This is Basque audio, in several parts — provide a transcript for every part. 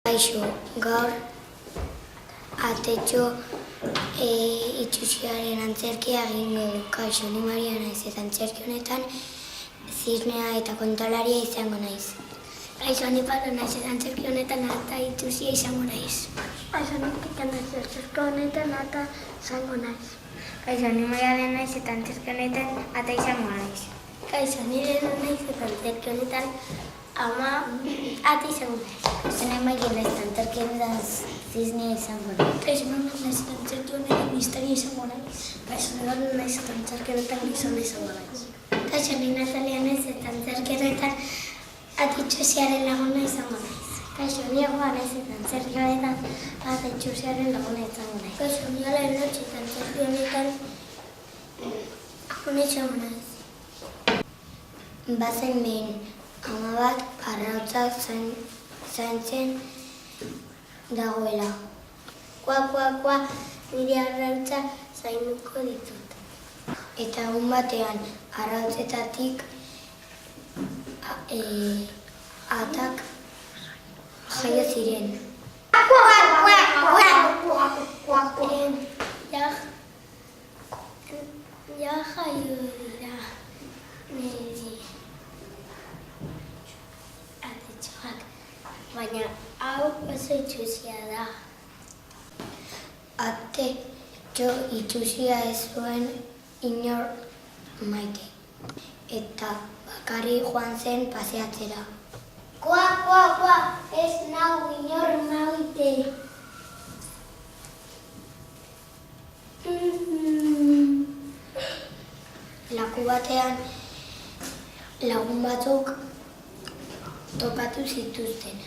Kaixo, gaur atetxo itxusiaren antzerkia egingo du. Kaixo, ni Maria naiz eta antzerki honetan ziznea eta kontalaria izango naiz. Kaixo, ni Pablo naiz eta antzerki honetan ata itxusia izango naiz. Kaixo, ni Pika naiz eta antzerki honetan ata izango naiz. Kaixo, ni Maria naiz eta antzerki honetan ata izango naiz. Kaixo, ni Lena naiz eta antzerki honetan ama ata izango naiz. Kaixo, ni Maria naiz eta antzerki honetan ziznea izango naiz. Kaixo, ni naiz eta antzerki honetan misterio izango naiz. Kaixo, ni naiz eta antzerki honetan gizona izango naiz. Kaixo, ni Natalia naiz eta antzerki honetan atitxusiaren laguna izango naiz. Kaixo, ni Agua naiz eta antzerki honetan atitxusiaren laguna izango naiz. Kaixo, ni Ala Erotxe eta antzerki honetan aguna izango naiz. Bazen behin ama bat arrautza zaintzen dagoela. Kua, nire arrautza zainduko ditut. Eta egun batean arrautzetatik atak jaio ziren. Ja jaio dira nire atetxoak, baina hau oso itxusia da. Atetxo itxusia ez zuen inor maite. Eta bakarrik joan zen paseatzera. Kua, ez nau inor maite. Laku batean lagun batzuk topatu zituzten.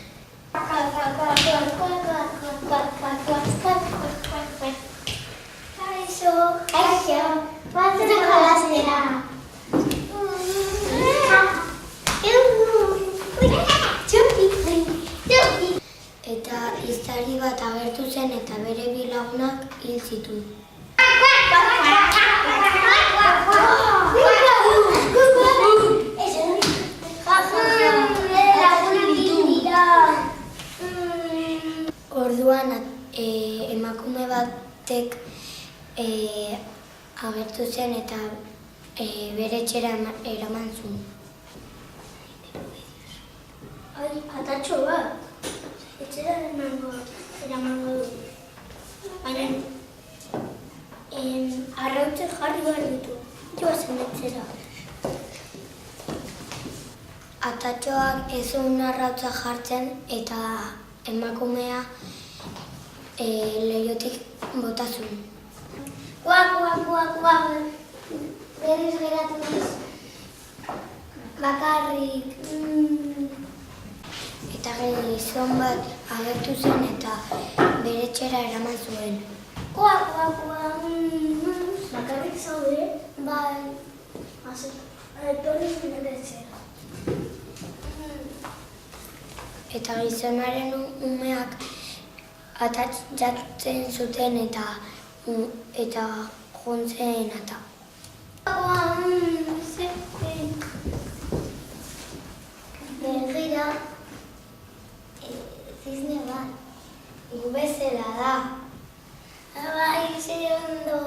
Kaixo, batzen jolastera. Eta izari bat agertu zen eta bere bi lagunak hil zituen. Orduan emakume batek agertu zen eta bere etxera eraman zuen. Ai, atatxo bat. Etxera eramango du. Baina arrautzak jarri behar ditu. Joazen etxera. Atatxoak ez zuen arrautza jartzen eta emakumea leihotik bota zuen. Kua, berriz geratu naiz. Bakarrik. Eta gizon bat agertu zen eta bere etxera eraman zuen. Kua, bakarrik zaude? Bai. Etorri nire etxera. Eta gizonaren umeak atatxatzen zuten eta jontzen ata. Begira, zizne bat. Gu bezala da. Bai, ze ondo.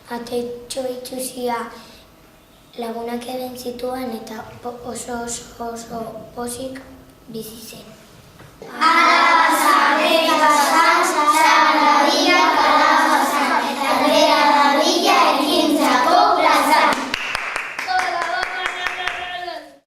Atetxo itxusia lagunak egin zituen eta oso pozik bizi zen.